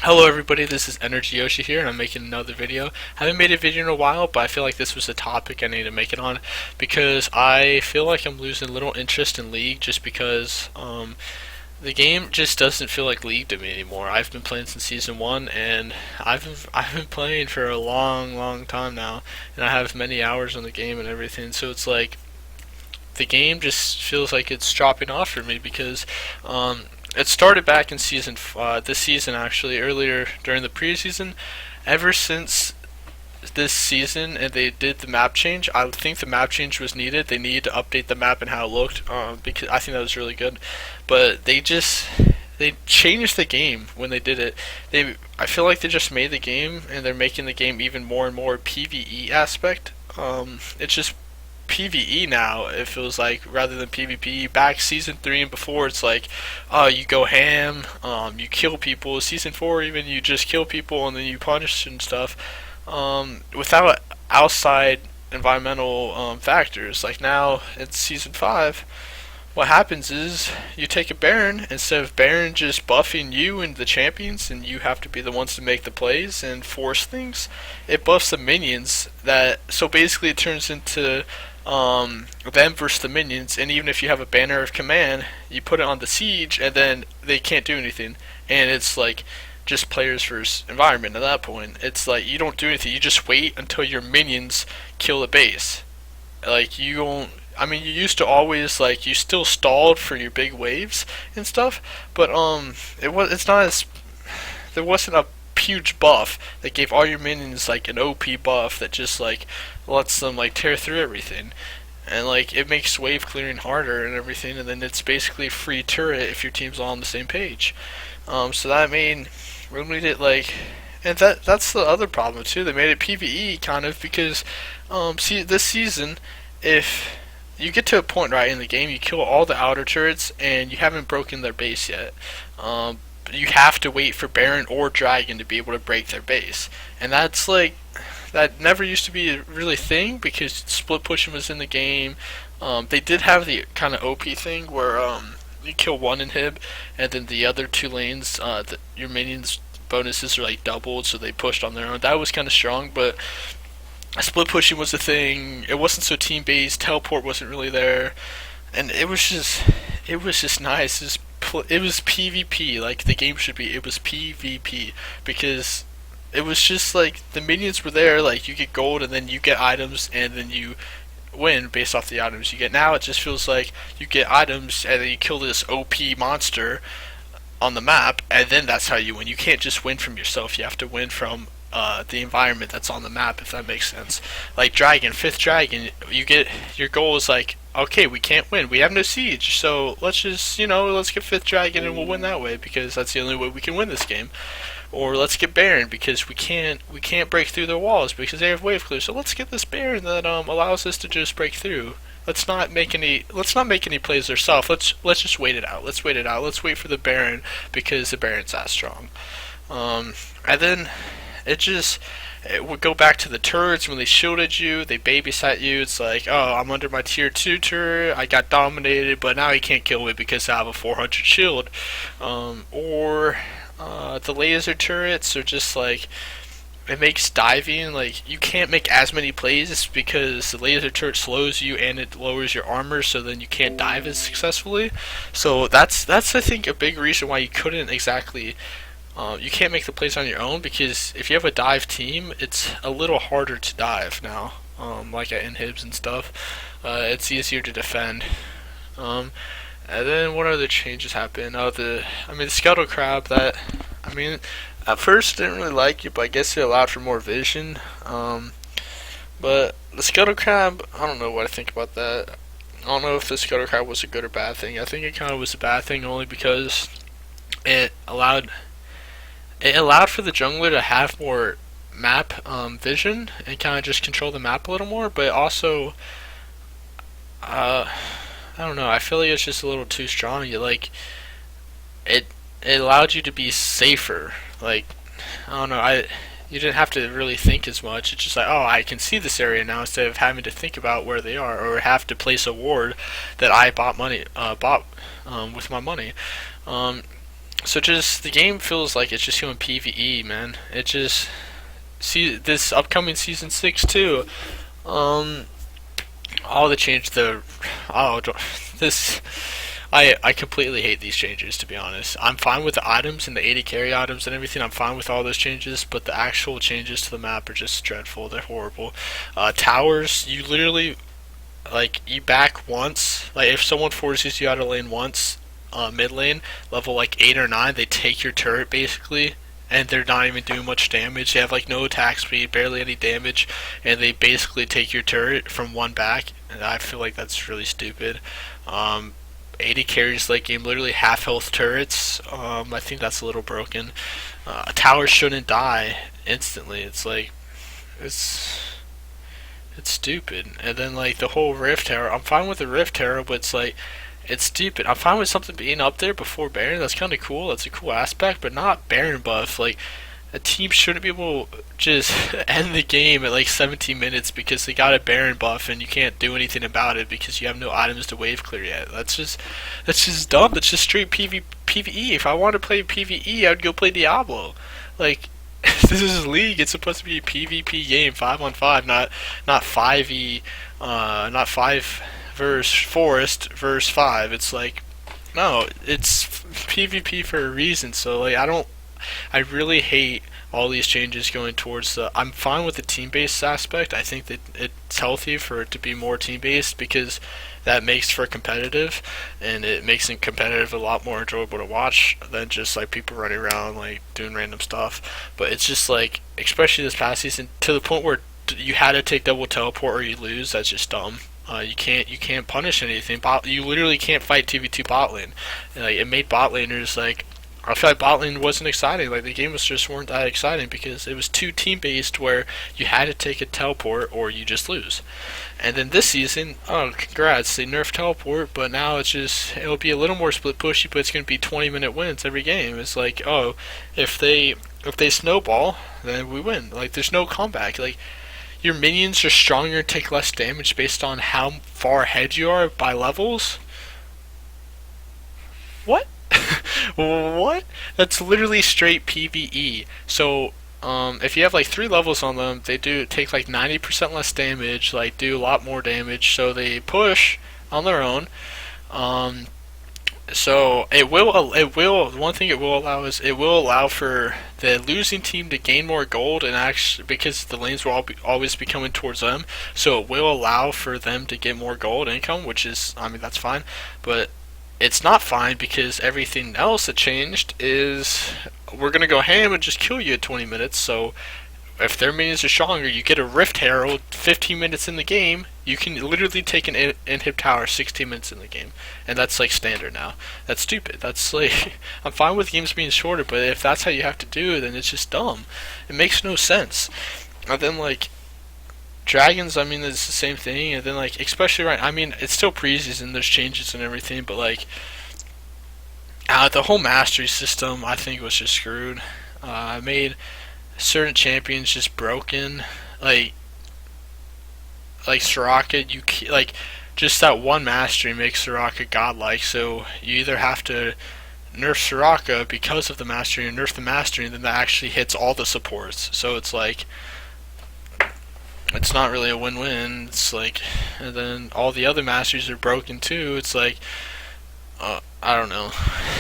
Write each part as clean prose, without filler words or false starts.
Hello everybody, this is Energy Yoshi here, and I'm making another video. Haven't made a video in a while, but I feel like this was a topic I need to make it on because I feel like I'm losing a little interest in League just because the game just doesn't feel like League to me anymore. I've been playing since Season 1, and I've been playing for a long time now, and I have many hours on the game and everything, so it's like the game just feels like it's dropping off for me because it started back in this season actually, earlier during the preseason. Ever since this season and they did the map change, I think the map change was needed. They needed to update the map and how it looked because I think that was really good. But they changed the game when they did it. I feel like they just made the game and they're making the game even more and more PvE aspect. It's just PvE now, it feels like, rather than PvP. Back season 3 and before, it's like, you go ham, you kill people. Season 4, even, you just kill people and then you punish and stuff, without outside environmental factors. Like now, in season 5, what happens is you take a Baron, instead of Baron just buffing you and the champions and you have to be the ones to make the plays and force things, it buffs the minions. So basically it turns into them versus the minions, and even if you have a banner of command, you put it on the siege and then they can't do anything, and it's like just players versus environment. At that point, it's like you don't do anything, you just wait until your minions kill the base. Like, you don't, I mean, you used to always, like, you still stalled for your big waves and stuff, but it's not as, there wasn't a huge buff that gave all your minions like an OP buff that just like lets them like tear through everything, and like it makes wave clearing harder and everything, and then it's basically free turret if your team's all on the same page. So that made it like, and that's the other problem too. They made it PvE kind of because this season, if you get to a point right in the game, you kill all the outer turrets and you haven't broken their base yet. You have to wait for Baron or Dragon to be able to break their base, and that's like, that never used to be a really thing because split pushing was in the game. They did have the kind of OP thing where you kill one inhib and then the other two lanes, your minions bonuses are like doubled, so they pushed on their own. That was kind of strong, but split pushing was a thing. It wasn't so team based. Teleport wasn't really there, and it was just nice. It was PvP, like the game should be. It was PvP because it was just like the minions were there. Like, you get gold and then you get items and then you win based off the items you get. Now it just feels like you get items and then you kill this OP monster on the map, and then that's how you win. You can't just win from yourself. You have to win from the environment that's on the map, if that makes sense. Like Dragon, 5th Dragon, you get, your goal is like, okay, we can't win, we have no siege, so let's just, let's get 5th Dragon and we'll win that way because that's the only way we can win this game. Or let's get Baron because we can't break through their walls because they have wave clear, so let's get this Baron that allows us to just break through. Let's not make any plays ourselves. Let's just wait it out. Let's wait it out. Let's wait for the Baron because the Baron's that strong. And then it would go back to the turrets. When they shielded you, they babysat you. It's like, oh, I'm under my tier 2 turret, I got dominated, but now he can't kill me because I have a 400 shield. Or the laser turrets are just like, it makes diving, like, you can't make as many plays because the laser turret slows you and it lowers your armor, so then you can't dive as successfully. So that's I think a big reason why you couldn't exactly, you can't make the plays on your own, because if you have a dive team, it's a little harder to dive now. Like at inhibs and stuff, it's easier to defend. And then what other changes happened? The Scuttle Crab, at first I didn't really like it, but I guess it allowed for more vision. But the Scuttle Crab, I don't know what I think about that. I don't know if the Scuttle Crab was a good or bad thing. I think it kind of was a bad thing only because it allowed for the jungler to have more map vision and kind of just control the map a little more, but also, I don't know, I feel like it's just a little too strong. It allowed you to be safer. Like, I don't know, you didn't have to really think as much. It's just like, oh, I can see this area now instead of having to think about where they are or have to place a ward that I bought with my money. So just the game feels like it's just going PVE, man. It just see this upcoming season 6 too. Um, all the change the oh this I completely hate these changes, to be honest. I'm fine with the items and the 80 carry items and everything. I'm fine with all those changes, but the actual changes to the map are just dreadful. They're horrible. Towers, you literally like you back once. Like if someone forces you out of lane once, mid lane, level like 8 or 9, they take your turret basically, and they're not even doing much damage. They have like no attack speed, barely any damage, and they basically take your turret from one back. And I feel like that's really stupid. Um, 80 carries late game, literally half health turrets. I think that's a little broken. Towers shouldn't die instantly. It's like it's it's stupid. And then like the whole Rift Arrow, I'm fine with the Rift Arrow, but it's like it's stupid. I'm fine with something being up there before Baron. That's kind of cool. That's a cool aspect, but not Baron buff. Like a team shouldn't be able to just end the game at like 17 minutes because they got a Baron buff and you can't do anything about it because you have no items to wave clear yet. That's just dumb. That's just straight PVE. If I wanted to play PVE, I'd go play Diablo. Like this is League. It's supposed to be a PvP game, 5 on 5, not 5e, not 5 versus Forest versus 5. It's like no, it's PvP for a reason. So like I really hate all these changes going towards the. I'm fine with the team-based aspect. I think that it's healthy for it to be more team-based because that makes for competitive, and it makes it competitive a lot more enjoyable to watch than just like people running around like doing random stuff. But it's just like, especially this past season, to the point where you had to take double teleport or you lose. That's just dumb. You can't punish anything. You literally can't fight 2v2 bot lane. And, like it made bot laners like I feel like bot lane wasn't exciting. Like the game was just weren't that exciting because it was too team based where you had to take a teleport or you just lose. And then this season, oh congrats, they nerfed teleport, but now it'll be a little more split pushy, but it's gonna be 20-minute wins every game. It's like, oh, if they snowball, then we win. Like there's no comeback. Like your minions are stronger and take less damage based on how far ahead you are by levels. What? What? That's literally straight PvE. So, if you have like 3 levels on them, they do take like 90% less damage, like do a lot more damage. So they push on their own. Um, so one thing it will allow is it will allow for the losing team to gain more gold and actually because the lanes will always be coming towards them. So it will allow for them to get more gold income, which is I mean that's fine, but it's not fine because everything else that changed is we're gonna go ham and just kill you at 20 minutes. So if their minions are stronger, you get a Rift Herald 15 minutes in the game. You can literally take an inhib tower 16 minutes in the game, and that's like standard now. That's stupid. That's like I'm fine with games being shorter, but if that's how you have to do it, then it's just dumb. It makes no sense. And then like Dragons, I mean, it's the same thing, and then like especially right, I mean, it's still preseason, there's changes and everything, but like the whole mastery system, I think was just screwed. I made certain champions just broken, like Soraka. Like just that one mastery makes Soraka godlike, so you either have to nerf Soraka because of the mastery, and nerf the mastery, and then that actually hits all the supports. So it's like it's not really a win-win. It's like, and then all the other masters are broken too. It's like, I don't know.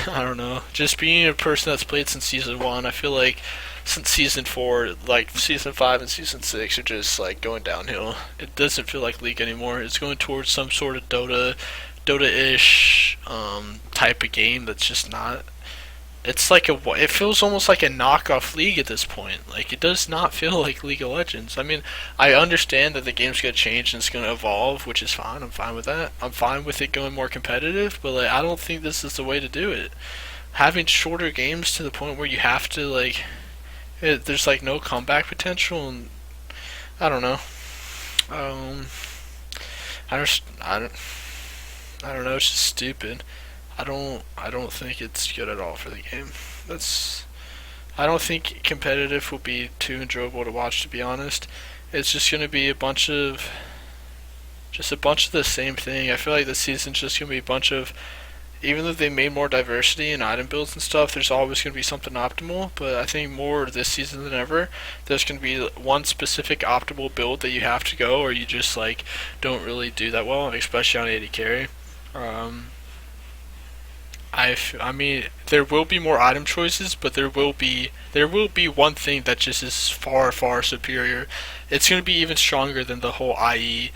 I don't know. Just being a person that's played since season 1, I feel like since season 4, like season 5 and season 6 are just like going downhill. It doesn't feel like League anymore. It's going towards some sort of Dota-ish type of game that's just not. It's like it feels almost like a knockoff League at this point. Like it does not feel like League of Legends. I mean, I understand that the game's gonna change and it's gonna evolve, which is fine. I'm fine with that. I'm fine with it going more competitive, but like I don't think this is the way to do it. Having shorter games to the point where you have to like, there's like no comeback potential, and I don't know. I don't know. It's just stupid. I don't think it's good at all for the game. I don't think competitive will be too enjoyable to watch, to be honest. It's just gonna be a bunch of the same thing. I feel like this season's just gonna be a bunch of even though they made more diversity in item builds and stuff, there's always going to be something optimal. But I think more this season than ever, there's going to be one specific optimal build that you have to go, or you just like don't really do that well, especially on AD carry. Um, I mean, there will be more item choices, but there will be one thing that just is far superior. It's going to be even stronger than the whole IE.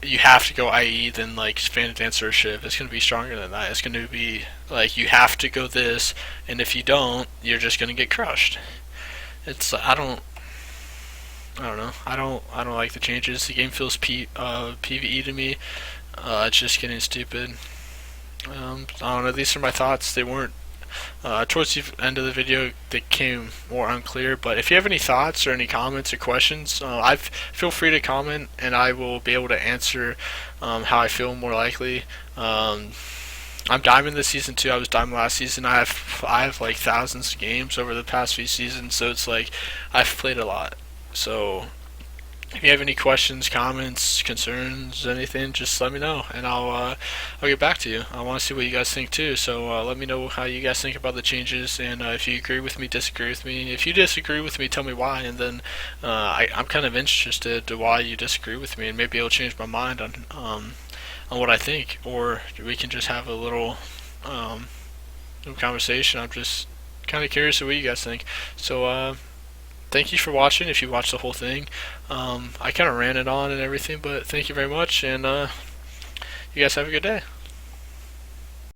You have to go IE than like Phantom Dancer or Shiv. It's going to be stronger than that. It's going to be like you have to go this, and if you don't, you're just going to get crushed. It's I don't know. I don't like the changes. The game feels PVE to me. It's just getting stupid. I don't know. These are my thoughts. They weren't towards the end of the video. They came more unclear. But if you have any thoughts or any comments or questions, feel free to comment, and I will be able to answer how I feel more likely. I'm diamond this season too. I was diamond last season. I have like thousands of games over the past few seasons, so it's like I've played a lot. So if you have any questions, comments, concerns, anything, just let me know, and I'll get back to you. I want to see what you guys think too. So let me know how you guys think about the changes, and if you agree with me, disagree with me. If you disagree with me, tell me why, and then I'm kind of interested to why you disagree with me, and maybe it'll change my mind on what I think, or we can just have a little conversation. I'm just kind of curious of what you guys think. So thank you for watching. If you watched the whole thing, I kind of ran it on and everything, but thank you very much, and you guys have a good day.